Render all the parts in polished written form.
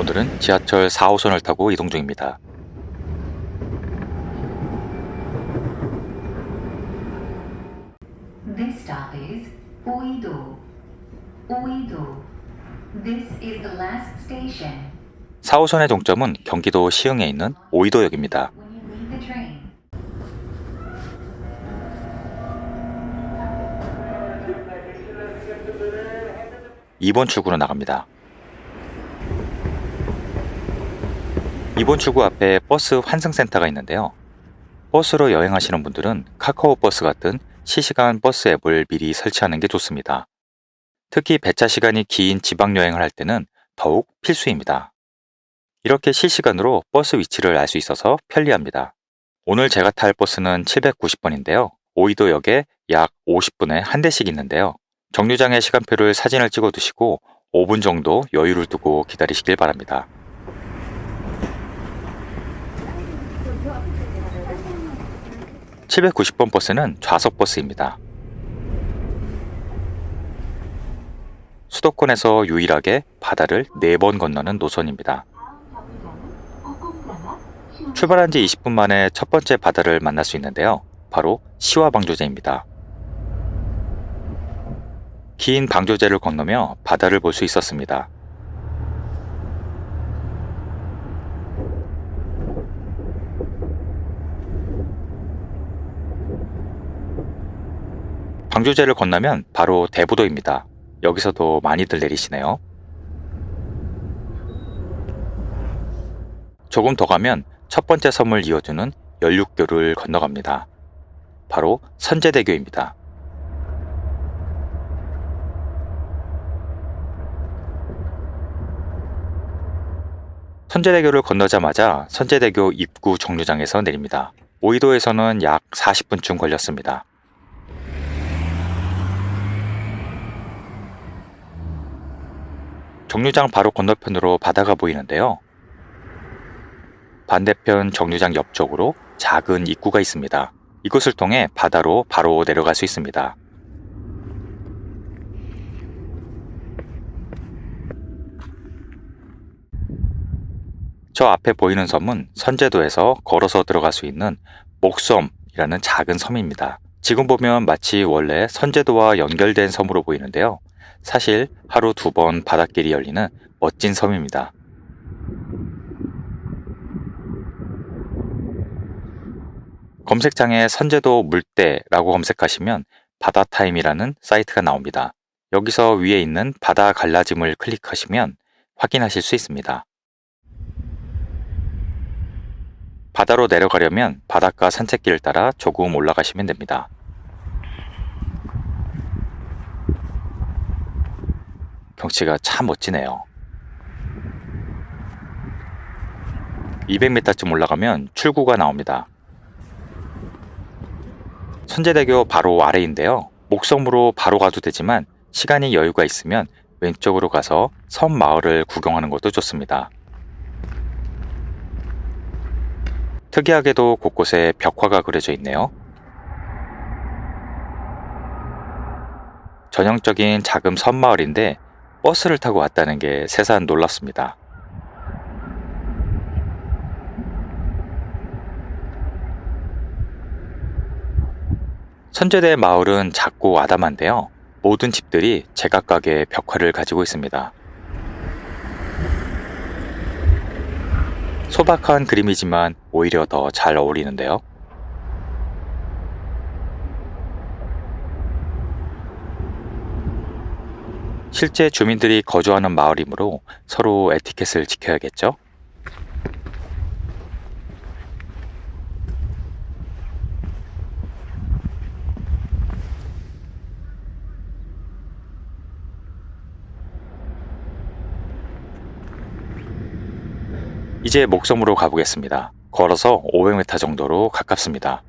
오늘은 지하철 4호선을 타고 이동 중입니다. This stop is Oido. Oido. This is the last station. 4호선의 종점은 경기도 시흥에 있는 오이도역입니다. When you leave the train. 2번 출구로 나갑니다. 2번 출구 앞에 버스 환승센터가 있는데요. 버스로 여행하시는 분들은 카카오버스 같은 실시간 버스 앱을 미리 설치하는 게 좋습니다. 특히 배차 시간이 긴 지방여행을 할 때는 더욱 필수입니다. 이렇게 실시간으로 버스 위치를 알 수 있어서 편리합니다. 오늘 제가 탈 버스는 790번인데요. 오이도역에 약 50분에 한 대씩 있는데요. 정류장의 시간표를 사진을 찍어 두시고 5분 정도 여유를 두고 기다리시길 바랍니다. (790번) 버스는 좌석 버스입니다. 수도권에서 유일하게 바다를 4번 건너는 노선입니다. 출발한 지 20분 만에 첫 번째 바다를 만날 수 있는데요. 바로 시와방조제입니다. 긴 방조제를 건너며 바다를 볼 수 있었습니다. 방조제를 건너면 바로 대부도입니다. 여기서도 많이들 내리시네요. 조금 더 가면 첫 번째 섬을 이어주는 연륙교를 건너갑니다. 바로 선제대교입니다. 선제대교를 건너자마자 선제대교 입구 정류장에서 내립니다. 오이도에서는 약 40분쯤 걸렸습니다. 정류장 바로 건너편으로 바다가 보이는데요. 반대편 정류장 옆쪽으로 작은 입구가 있습니다. 이곳을 통해 바다로 바로 내려갈 수 있습니다. 저 앞에 보이는 섬은 선제도에서 걸어서 들어갈 수 있는 목섬이라는 작은 섬입니다. 지금 보면 마치 원래 선제도와 연결된 섬으로 보이는데요. 사실 하루 2번 바닷길이 열리는 멋진 섬입니다. 검색창에 선제도 물때라고 검색하시면 바다타임이라는 사이트가 나옵니다. 여기서 위에 있는 바다 갈라짐을 클릭하시면 확인하실 수 있습니다. 바다로 내려가려면 바닷가 산책길을 따라 조금 올라가시면 됩니다. 경치가 참 멋지네요. 200m쯤 올라가면 출구가 나옵니다. 선제대교 바로 아래인데요. 목섬으로 바로 가도 되지만 시간이 여유가 있으면 왼쪽으로 가서 섬 마을을 구경하는 것도 좋습니다. 특이하게도 곳곳에 벽화가 그려져 있네요. 전형적인 작은 섬마을인데 버스를 타고 왔다는 게 새삼 놀랍습니다. 선제대 마을은 작고 아담한데요. 모든 집들이 제각각의 벽화를 가지고 있습니다. 소박한 그림이지만 오히려 더 잘 어울리는데요. 실제 주민들이 거주하는 마을이므로 서로 에티켓을 지켜야겠죠? 이제 목섬으로 가보겠습니다. 걸어서 500m 정도로 가깝습니다.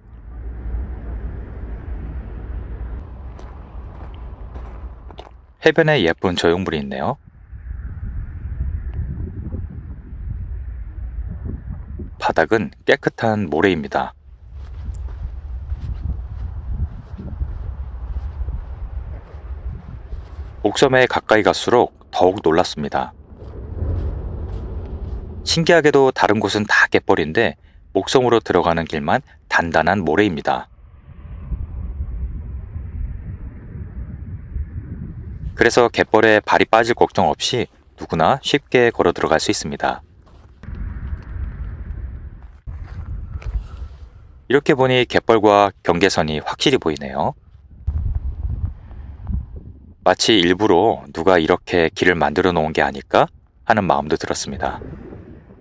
해변에 예쁜 조형물이 있네요. 바닥은 깨끗한 모래입니다. 목섬에 가까이 갈수록 더욱 놀랐습니다. 신기하게도 다른 곳은 다 갯벌인데 목섬으로 들어가는 길만 단단한 모래입니다. 그래서 갯벌에 발이 빠질 걱정 없이 누구나 쉽게 걸어 들어갈 수 있습니다. 이렇게 보니 갯벌과 경계선이 확실히 보이네요. 마치 일부러 누가 이렇게 길을 만들어 놓은 게 아닐까 하는 마음도 들었습니다.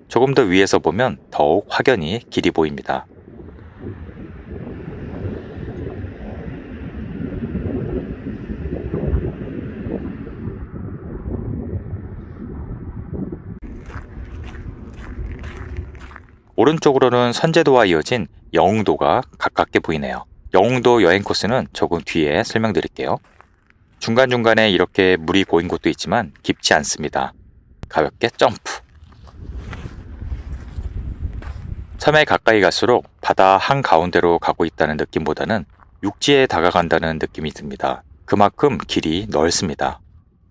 조금 더 위에서 보면 더욱 확연히 길이 보입니다. 오른쪽으로는 선제도와 이어진 영흥도가 가깝게 보이네요. 영흥도 여행 코스는 조금 뒤에 설명드릴게요. 중간중간에 이렇게 물이 고인 곳도 있지만 깊지 않습니다. 가볍게 점프. 섬에 가까이 갈수록 바다 한가운데로 가고 있다는 느낌보다는 육지에 다가간다는 느낌이 듭니다. 그만큼 길이 넓습니다.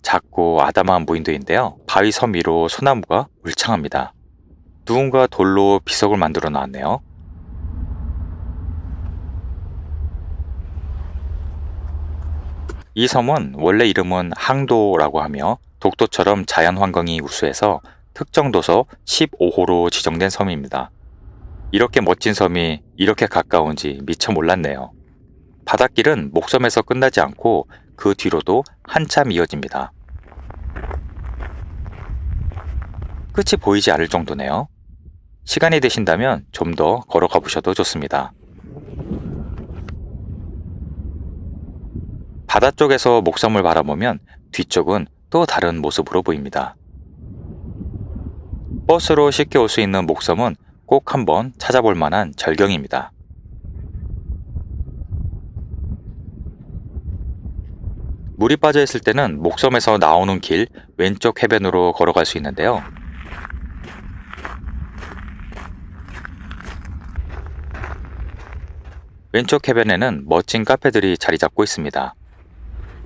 작고 아담한 무인도인데요. 바위 섬 위로 소나무가 울창합니다. 누군가 돌로 비석을 만들어 놨네요. 이 섬은 원래 이름은 항도라고 하며 독도처럼 자연 환경이 우수해서 특정 도서 15호로 지정된 섬입니다. 이렇게 멋진 섬이 이렇게 가까운지 미처 몰랐네요. 바닷길은 목섬에서 끝나지 않고 그 뒤로도 한참 이어집니다. 끝이 보이지 않을 정도네요. 시간이 되신다면 좀 더 걸어가 보셔도 좋습니다. 바다 쪽에서 목섬을 바라보면 뒤쪽은 또 다른 모습으로 보입니다. 버스로 쉽게 올 수 있는 목섬은 꼭 한번 찾아볼 만한 절경입니다. 물이 빠져 있을 때는 목섬에서 나오는 길 왼쪽 해변으로 걸어갈 수 있는데요. 왼쪽 해변에는 멋진 카페들이 자리 잡고 있습니다.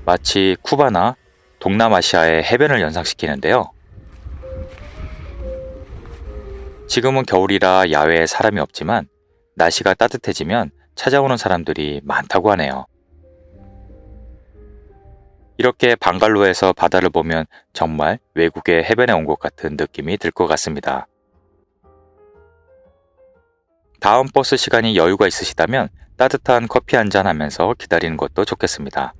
마치 쿠바나 동남아시아의 해변을 연상시키는데요. 지금은 겨울이라 야외에 사람이 없지만 날씨가 따뜻해지면 찾아오는 사람들이 많다고 하네요. 이렇게 방갈로에서 바다를 보면 정말 외국의 해변에 온 것 같은 느낌이 들 것 같습니다. 다음 버스 시간이 여유가 있으시다면 따뜻한 커피 한잔 하면서 기다리는 것도 좋겠습니다.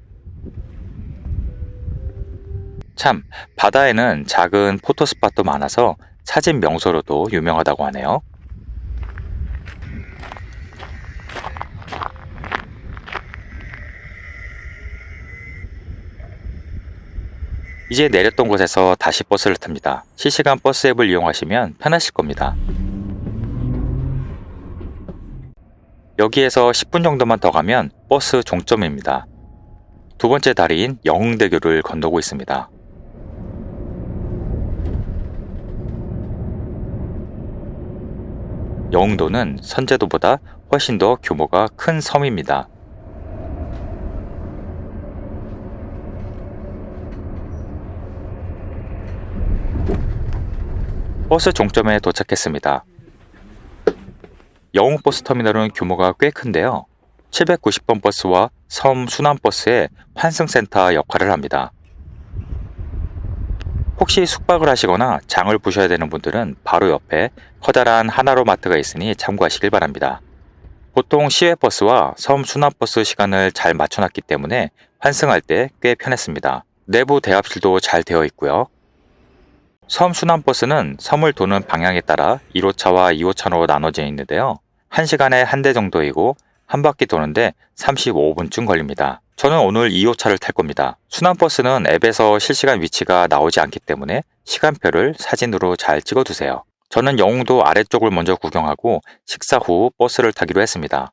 참, 바다에는 작은 포토스팟도 많아서 사진 명소로도 유명하다고 하네요. 이제 내렸던 곳에서 다시 버스를 탑니다. 실시간 버스 앱을 이용하시면 편하실 겁니다. 여기에서 10분 정도만 더 가면 버스 종점입니다. 두 번째 다리인 영흥대교를 건너고 있습니다. 영흥도는 선제도보다 훨씬 더 규모가 큰 섬입니다. 버스 종점에 도착했습니다. 영흥버스터미널은 규모가 꽤 큰데요. 790번 버스와 섬 순환버스의 환승센터 역할을 합니다. 혹시 숙박을 하시거나 장을 보셔야 되는 분들은 바로 옆에 커다란 하나로마트가 있으니 참고하시길 바랍니다. 보통 시외버스와 섬 순환버스 시간을 잘 맞춰놨기 때문에 환승할 때 꽤 편했습니다. 내부 대합실도 잘 되어 있고요. 섬 순환버스는 섬을 도는 방향에 따라 1호차와 2호차로 나눠져 있는데요. 1시간에 한 대 정도이고 한 바퀴 도는데 35분쯤 걸립니다. 저는 오늘 2호차를 탈 겁니다. 순환버스는 앱에서 실시간 위치가 나오지 않기 때문에 시간표를 사진으로 잘 찍어두세요. 저는 영흥도 아래쪽을 먼저 구경하고 식사 후 버스를 타기로 했습니다.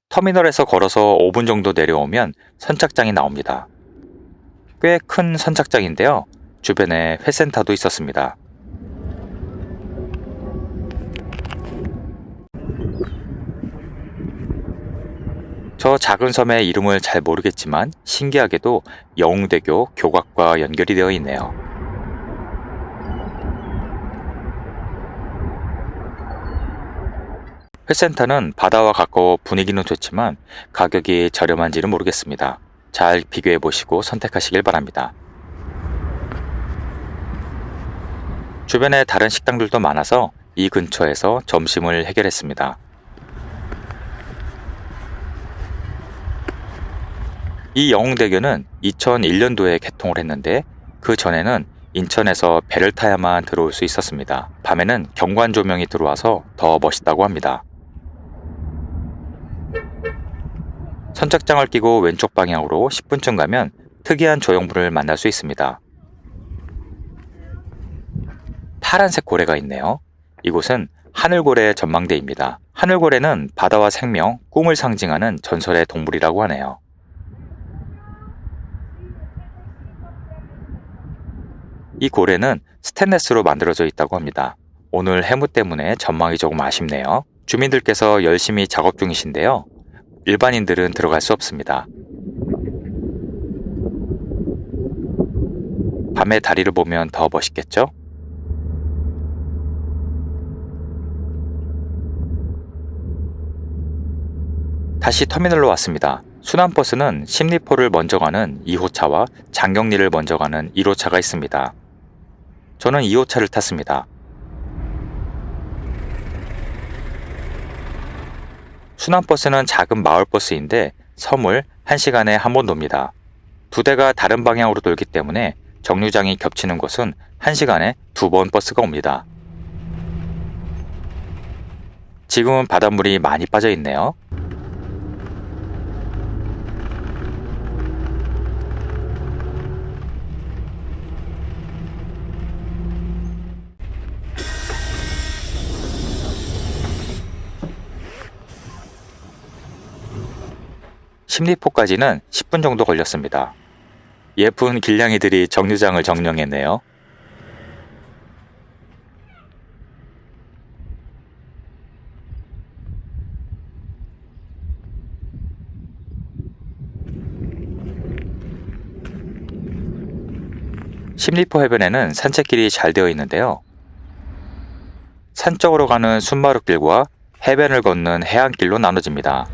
터미널에서 걸어서 5분 정도 내려오면 선착장이 나옵니다. 꽤 큰 선착장인데요. 주변에 회센터도 있었습니다. 저 작은 섬의 이름을 잘 모르겠지만 신기하게도 영흥대교 교각과 연결이 되어 있네요. 회센터는 바다와 가까워 분위기는 좋지만 가격이 저렴한지는 모르겠습니다. 잘 비교해 보시고 선택하시길 바랍니다. 주변에 다른 식당들도 많아서 이 근처에서 점심을 해결했습니다. 이 영흥대교는 2001년도에 개통을 했는데 그 전에는 인천에서 배를 타야만 들어올 수 있었습니다. 밤에는 경관 조명이 들어와서 더 멋있다고 합니다. 선착장을 끼고 왼쪽 방향으로 10분쯤 가면 특이한 조형물을 만날 수 있습니다. 파란색 고래가 있네요. 이곳은 하늘고래 전망대입니다. 하늘고래는 바다와 생명, 꿈을 상징하는 전설의 동물이라고 하네요. 이 고래는 스테인레스로 만들어져 있다고 합니다. 오늘 해무 때문에 전망이 조금 아쉽네요. 주민들께서 열심히 작업 중이신데요. 일반인들은 들어갈 수 없습니다. 밤에 다리를 보면 더 멋있겠죠? 다시 터미널로 왔습니다. 순환버스는 십리포를 먼저 가는 2호차와 장경리를 먼저 가는 1호차가 있습니다. 저는 2호차를 탔습니다. 순환버스는 작은 마을버스인데 섬을 1시간에 한 번 돕니다. 두 대가 다른 방향으로 돌기 때문에 정류장이 겹치는 곳은 1시간에 2번 버스가 옵니다. 지금은 바닷물이 많이 빠져 있네요. 십리포까지는 10분 정도 걸렸습니다. 예쁜 길냥이들이 정류장을 점령했네요. 십리포 해변에는 산책길이 잘 되어 있는데요. 산 쪽으로 가는 순마루길과 해변을 걷는 해안길로 나눠집니다.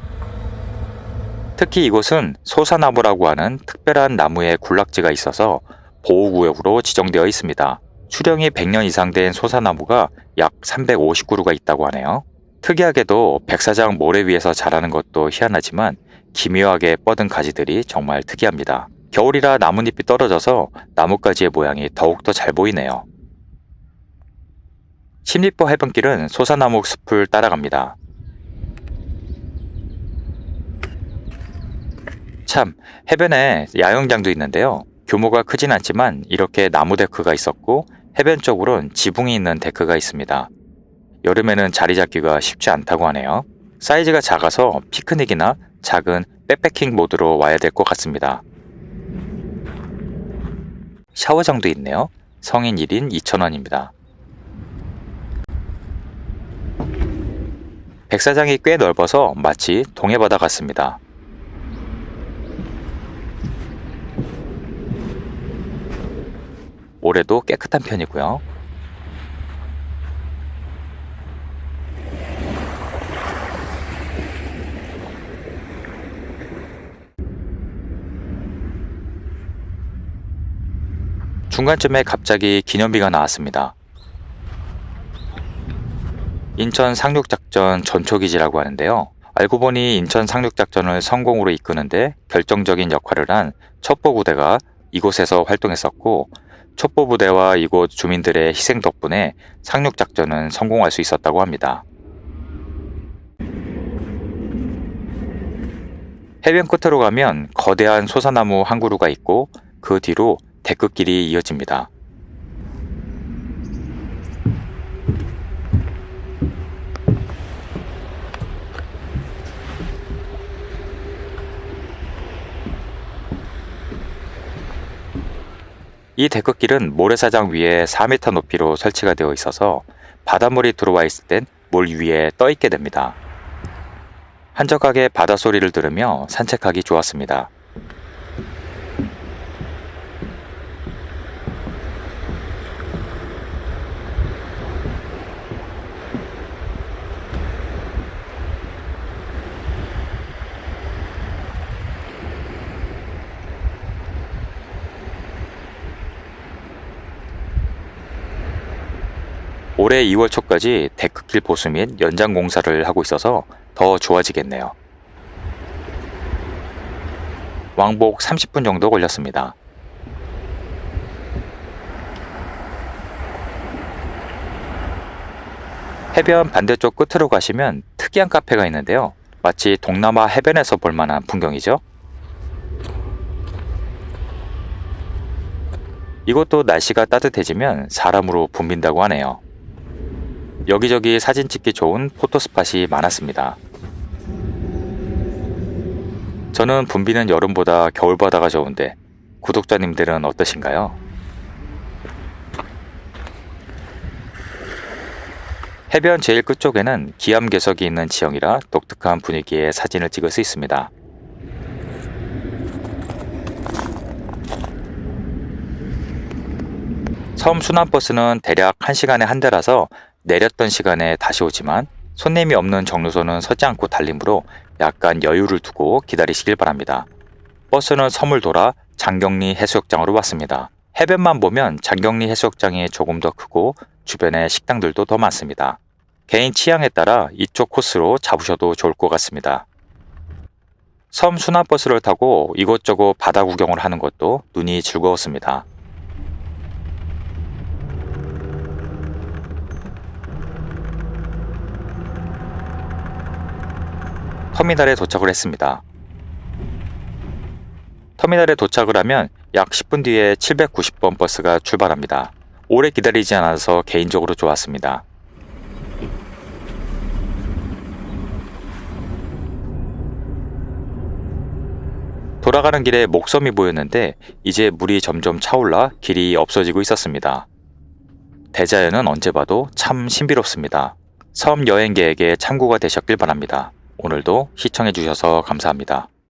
특히 이곳은 소사나무라고 하는 특별한 나무의 군락지가 있어서 보호구역으로 지정되어 있습니다. 수령이 100년 이상 된 소사나무가 약 350그루가 있다고 하네요. 특이하게도 백사장 모래 위에서 자라는 것도 희한하지만 기묘하게 뻗은 가지들이 정말 특이합니다. 겨울이라 나뭇잎이 떨어져서 나뭇가지의 모양이 더욱더 잘 보이네요. 십리포 해변길은 소사나무 숲을 따라갑니다. 참, 해변에 야영장도 있는데요. 규모가 크진 않지만 이렇게 나무 데크가 있었고 해변 쪽으론 지붕이 있는 데크가 있습니다. 여름에는 자리 잡기가 쉽지 않다고 하네요. 사이즈가 작아서 피크닉이나 작은 백패킹 모드로 와야 될 것 같습니다. 샤워장도 있네요. 성인 1인 2,000원입니다. 백사장이 꽤 넓어서 마치 동해바다 같습니다. 모래도 깨끗한 편이고요. 중간쯤에 갑자기 기념비가 나왔습니다. 인천 상륙작전 전초기지라고 하는데요. 알고 보니 인천 상륙작전을 성공으로 이끄는데 결정적인 역할을 한 첩보부대가 이곳에서 활동했었고 첩보부대와 이곳 주민들의 희생 덕분에 상륙작전은 성공할 수 있었다고 합니다. 해변 끝으로 가면 거대한 소사나무 한 그루가 있고 그 뒤로 데크길이 이어집니다. 이 데크길은 모래사장 위에 4m 높이로 설치가 되어 있어서 바닷물이 들어와 있을 땐 물 위에 떠 있게 됩니다. 한적하게 바다 소리를 들으며 산책하기 좋았습니다. 올해 2월 초까지 데크길 보수 및 연장 공사를 하고 있어서 더 좋아지겠네요. 왕복 30분 정도 걸렸습니다. 해변 반대쪽 끝으로 가시면 특이한 카페가 있는데요. 마치 동남아 해변에서 볼 만한 풍경이죠. 이곳도 날씨가 따뜻해지면 사람으로 붐빈다고 하네요. 여기저기 사진 찍기 좋은 포토스팟이 많았습니다. 저는 붐비는 여름보다 겨울바다가 좋은데 구독자님들은 어떠신가요? 해변 제일 끝쪽에는 기암괴석이 있는 지형이라 독특한 분위기의 사진을 찍을 수 있습니다. 섬 순환버스는 대략 1시간에 한 대라서 내렸던 시간에 다시 오지만 손님이 없는 정류소는 서지 않고 달리므로 약간 여유를 두고 기다리시길 바랍니다. 버스는 섬을 돌아 장경리 해수욕장으로 왔습니다. 해변만 보면 장경리 해수욕장이 조금 더 크고 주변에 식당들도 더 많습니다. 개인 취향에 따라 이쪽 코스로 잡으셔도 좋을 것 같습니다. 섬 순환버스를 타고 이곳저곳 바다 구경을 하는 것도 눈이 즐거웠습니다. 터미널에 도착을 했습니다. 터미널에 도착을 하면 약 10분 뒤에 790번 버스가 출발합니다. 오래 기다리지 않아서 개인적으로 좋았습니다. 돌아가는 길에 목섬이 보였는데 이제 물이 점점 차올라 길이 없어지고 있었습니다. 대자연은 언제 봐도 참 신비롭습니다. 섬 여행객에게 참고가 되셨길 바랍니다. 오늘도 시청해주셔서 감사합니다.